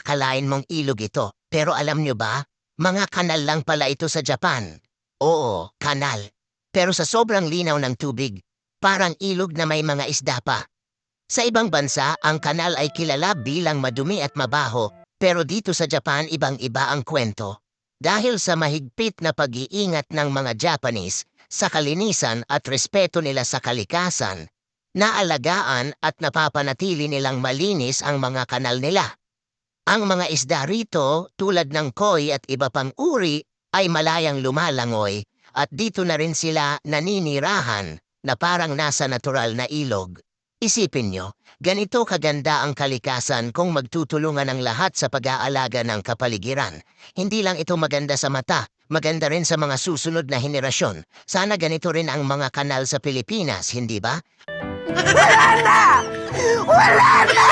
akalain mong ilog ito, pero alam nyo ba? Mga kanal lang pala ito sa Japan. Oo, kanal. Pero sa sobrang linaw ng tubig, parang ilog na may mga isda pa. Sa ibang bansa, ang kanal ay kilala bilang madumi at mabaho, pero dito sa Japan ibang-iba ang kwento. Dahil sa mahigpit na pag-iingat ng mga Japanese sa kalinisan at respeto nila sa kalikasan, naalagaan at napapanatili nilang malinis ang mga kanal nila. Ang mga isda rito, tulad ng koi at iba pang uri, ay malayang lumalangoy at dito na rin sila naninirahan na parang nasa natural na ilog. Isipin nyo, ganito kaganda ang kalikasan kung magtutulungan ang lahat sa pag-aalaga ng kapaligiran. Hindi lang ito maganda sa mata, maganda rin sa mga susunod na henerasyon. Sana ganito rin ang mga kanal sa Pilipinas, hindi ba? Wala na! Wala na!